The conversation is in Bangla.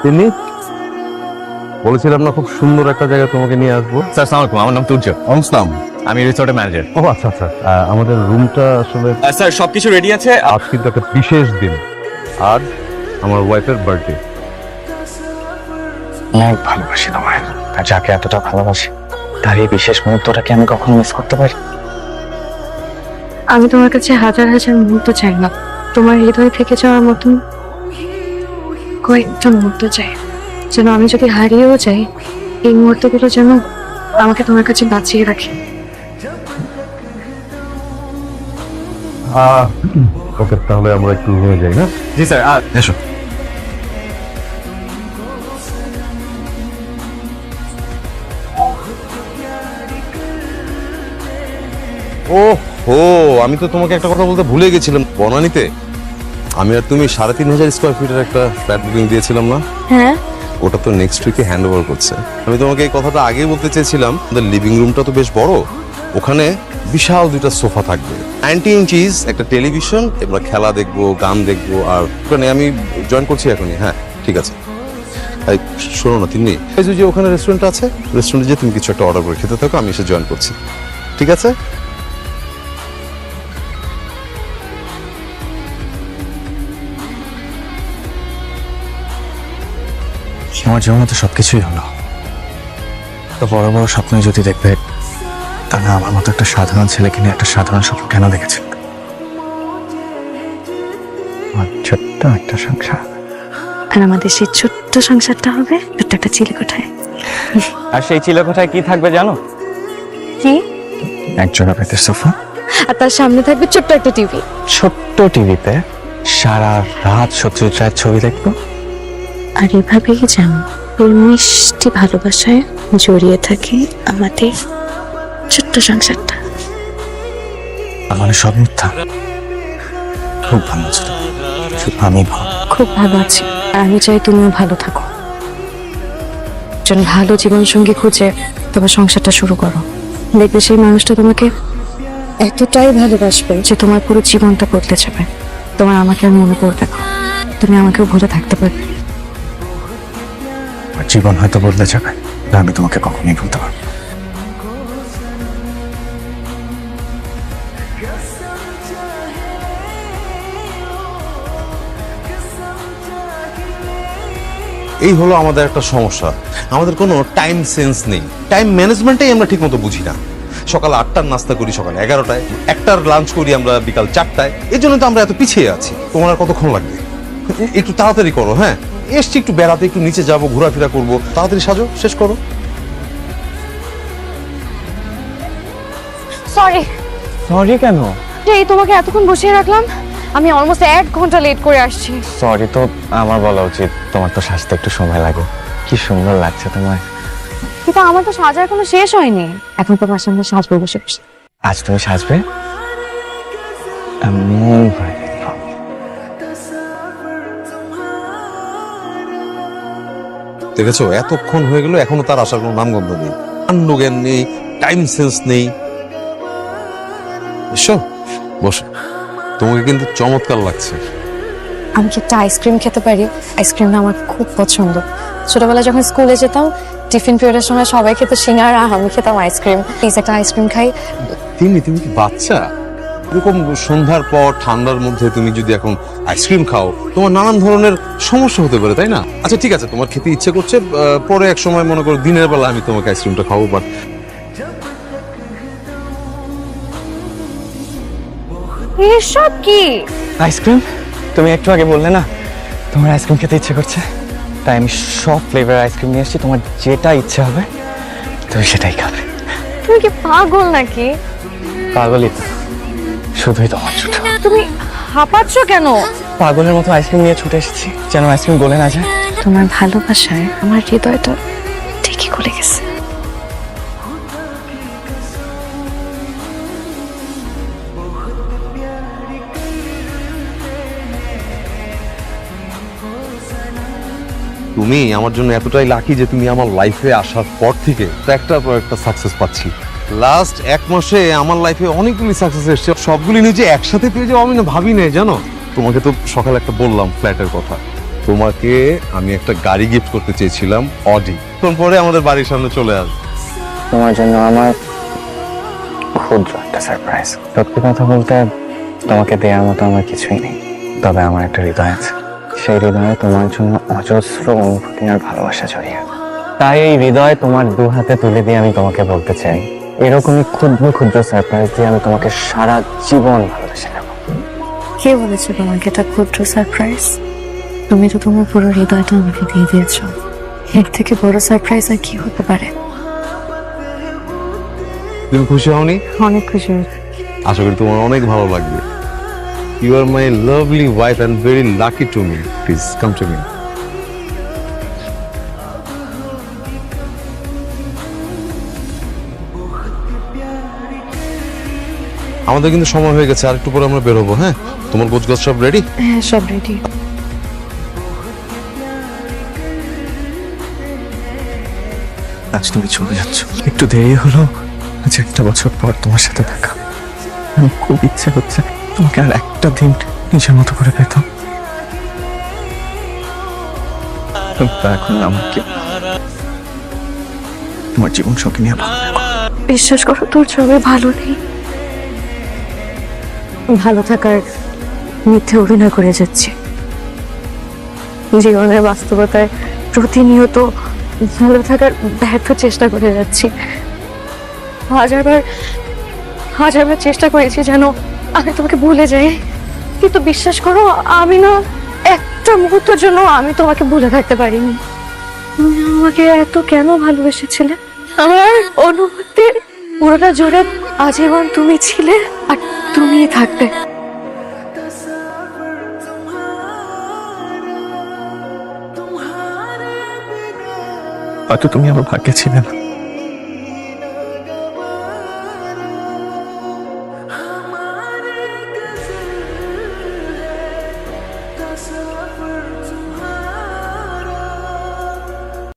তিনি বলেছিলাম না খুব সুন্দর একটা জায়গা তোমাকে নিয়ে আসবো। স্যার আসসালামু আলাইকুম, আমার নাম তুর্য, আসসালাম। আমি রিসোর্টের ম্যানেজার। ও আচ্ছা আচ্ছা, আমাদের রুমটা আসলে স্যার সবকিছু রেডি আছে। আজ কিন্তু একটা বিশেষ দিন, আজ আমার ওয়াইফের বার্থডে। অনেক ভালোবাসি তোমায়, আর যাকে এতটা ভালোবাসি তার এই বিশেষ মুহূর্তটাকে আমি কখনো মিস করতে পারি? আমি তোমার কাছে হাজার হাজার মুহূর্ত চাই না, তোমার হৃদয় থেকে যাওয়ার মতন কয়েকটা মুহূর্ত চাই, যেন আমি যদি হারিয়েও যাই এই মুহূর্তগুলো যেন আমাকে তোমার কাছে বাঁচিয়ে রাখে। ওকে, তাহলে আমরা একটু রুমে যাই না? জি স্যার, এসো। ও হো, আমি তো তোমাকে একটা কথা বলতে ভুলে গেছিলাম। বনানীতে আমি আর তুমি ৩,৫০০ স্কোয়ার ফিটের একটা ফ্ল্যাট বুকিং দিয়েছিলাম না? হ্যাঁ, ওটা তো নেক্সট উইকে হ্যান্ড ওভার করছে। আমি তোমাকে এই কথাটা আগেই বলতে চেয়েছিলাম। আমাদের লিভিং রুমটা তো বেশ বড়, ওখানে বিশাল দুইটা সোফা থাকবে, 90 ইঞ্চিস একটা টেলিভিশন, আমরা খেলা দেখবো, গান দেখবো। আর ওখানে আমি জয়েন করছি এখনই। হ্যাঁ ঠিক আছে। এই শোনো না তিনি, এই যে ওখানে রেস্টুরেন্ট আছে, রেস্টুরেন্টে যে তুমি কিছু একটা অর্ডার করে খেতে থাকো, আমি এসে জয়েন করছি, ঠিক আছে? আমার জীবনে তো সবকিছুই হলো, তো বড় বড় স্বপ্ন যদি দেখবে, তাহলে আমার মতো একটা সাধারণ ছেলেকে নিয়ে একটা সাধারণ স্বপ্ন কেন দেখেছিল? আমার ছোট্ট একটা সংসার, আর আমাদের সেই ছোট্ট সংসারটা হবে ছোট্ট একটা চিলেকোঠায়। আর সেই চিলেকোঠায় কি থাকবে জানো? কি? একজোড়া পেতের সোফা, আর তার সামনে থাকবে ছোট্ট একটা টিভি। ছোট্ট টিভিতে সারা রাত সত্যজিৎ রায়ের ছবি দেখবো। আর এভাবেই যেন ওই মিষ্টি ভালোবাসায় জড়িয়ে থাকে আমাদের ছোট্ট সংসারটা। আমার সব মিথ্যা, খুব ভালো ছিল, শুধু আমি ভালো। খুব ভালো আছি, আর আমি চাই তুমিও ভালো থাকো। একজন ভালো জীবনসঙ্গী খুঁজে তোমার সংসারটা শুরু করো, দেখবে সেই মানুষটা তোমাকে এতটাই ভালোবাসবে যে তোমার পুরো জীবনটা বদলে যাবে। তোমার আমাকে আর মনে পড়বে না, তুমি আমাকেও ভুলে থাকতে পারবে। আমার জীবন হয়তো বদলে যাবে, কিন্তু আমি তোমাকে কখনোই ভুলতে পারবো না। এই হলো আমাদের একটা সমস্যা, আমাদের কোনো টাইম সেন্স নেই, টাইম ম্যানেজমেন্টটাই আমরা ঠিক মতো বুঝি না। সকাল ৮টার নাস্তা করি সকাল ১১টায়, ১টার লাঞ্চ করি আমরা বিকাল ৪টায়। এই জন্য তো আমরা এত পিছিয়ে আছি। তোমার আর কতক্ষণ লাগবে? একটু তাড়াতাড়ি করো। হ্যাঁ এসছি একটু বেড়াতে, একটু নিচে যাবো, ঘোরাফেরা করবো, তাড়াতাড়ি সাজো, শেষ করো। সরি, সরি কেন? এই তোমাকে এতক্ষণ বসিয়ে রাখলাম, আমি অলমোস্ট ১ ঘন্টা লেট করে আসছি। সরি তো আমার বলা উচিত, তোমার তো সাজতে একটু সময় লাগে। কি সুন্দর লাগছে তোমায়। কিন্তু আমার তো সাজা এখনো শেষ হয়নি, এখন তোমার সামনে সাজবো বসে বসে। আজ তুমি সাজবে, এমন হয়ে দেখবো। দেখেছো এতক্ষণ হয়ে গেল, এখনো তার আসার কোনো নামগন্ধ নেই, জ্ঞান নেই, টাইম সেন্স নেই। এসো বসো, তোমাকে কিন্তু চমৎকার লাগছে। আমি কি একটা আইসক্রিম খেতে পারি? আইসক্রিমটা আমার খুব পছন্দ। ছোটবেলায় যখন স্কুলে যেতাম, টিফিন পিরিয়ডের সময় সবাই খেত সিঙ্গারা, আমি খেতাম আইসক্রিম। প্লিজ একটা আইসক্রিম খাই। তুমি কি বাচ্চা? এরকম সন্ধ্যার পর ঠান্ডার মধ্যে তুমি যদি এখন আইসক্রিম খাও, তোমার নানান ধরনের সমস্যা হতে পারে, তাই না? আচ্ছা ঠিক আছে, তোমার খেতে ইচ্ছে করছে, পরে এক সময় মনে করো দিনের বেলা আমি তোমাকে আইসক্রিমটা খাবো। বাট এসব কি? আইসক্রিম? তুমি একটু আগে বললে না তোমার আইসক্রিম খেতে ইচ্ছে করছে, তাই আমি সব ফ্লেভার আইসক্রিম নিয়ে এসেছি। তোমার যেটা ইচ্ছে হবে তুমি সেটাই খাবে। তুমি কি পাগল নাকি? পাগলই তো, শুধুই তোমার ছুটে। তুমি হাঁপাচ্ছ কেন? পাগলের মতো আইসক্রিম নিয়ে ছুটে এসেছি, যেন আইসক্রিম গলে না যায়। তোমার ভালোবাসায় আমার হৃদয়টা ঠিকই গলে গেছে। তুমি আমার জন্য এতটাই লাকি যে তুমি আমার লাইফে আসার পর থেকে তো একটার পর একটা সাকসেস পাচ্ছি। লাস্ট ১ মাসে আমার লাইফে অনেকগুলি সাকসেস এসছে, সবগুলি নিজে একসাথে পেয়ে যাও আমি না ভাবি নাই, জানো? তোমাকে তো সকালে একটা বললাম ফ্ল্যাটের কথা, তোমাকে আমি একটা গাড়ি গিফট করতে চেয়েছিলাম, অডি। তখন পরে আমাদের বাড়ির সামনে চলে আসবে। তোমার জন্য আমার ক্ষুদ্র একটা সারপ্রাইজ। সত্যি কথা বলতে তোমাকে দেওয়ার মতো আমার কিছুই নেই, তবে আমার একটা হৃদয় আছে। সেই হৃদয়ে তোমার জন্য অজস্র অনুভূতি আর ভালোবাসা জড়িয়ে। তাই এই হৃদয় তোমার দু হাতে তুলে দিয়ে আমি তোমাকে বলতে চাই, এরকমই ক্ষুদ্র ক্ষুদ্র সারপ্রাইজ দিয়ে আমি তোমাকে সারা জীবন ভালোবেসে নেব। কে বলেছে তোমাকে এটা ক্ষুদ্র সারপ্রাইজ? তুমি তো তোমার পুরো হৃদয়টা আমাকে দিয়ে দিয়েছো। এর থেকে বড় সারপ্রাইজ আর কি হতে পারে? তুমি খুশি হওনি? অনেক খুশি হয়েছি। আশা করি তোমার অনেক ভালো লাগবে। You are my lovely wife and very lucky to me. Please come to me. আমাদের কিন্তু সময় হয়ে গেছে, আর একটু পরে আমরা বের হবো। হ্যাঁ, তোমার গোছগাছ সব রেডি? হ্যাঁ, সব রেডি। আজ তুমি চলে যাচ্ছ, একটু দেরি হলো। আজ একটা বছর পর তোমার সাথে দেখা। আমার খুব ইচ্ছে হচ্ছে তোমাকে আর একটা দিন নিজের মতো করে পেতাম। এখন আমাকে তোমার জীবন সঙ্গে নিয়ে ভালো থেকো। বিশ্বাস করো, তোর ছবি ভালো নেই। ভালো থাকার মিথ্যে অভিনয় করে যাচ্ছি। জীবনের বাস্তবতায় প্রতিনিয়ত ভালো থাকার ব্যর্থ চেষ্টা করে যাচ্ছি। হাজারবার চেষ্টা করেছি যেন আমি তোমাকে ভুলে যাই, কিন্তু বিশ্বাস করো আমি না একটা মুহূর্তের জন্য আমি তোমাকে ভুলে থাকতে পারিনি। তুমি আমাকে এত কেন ভালোবেসেছিলে? আমার অনুভূতির পুরোটা জুড়ে আজীবন তুমি ছিলে আর তুমিই থাকবে। হয়তো তুমি আমার ভাগ্যে ছিলে না,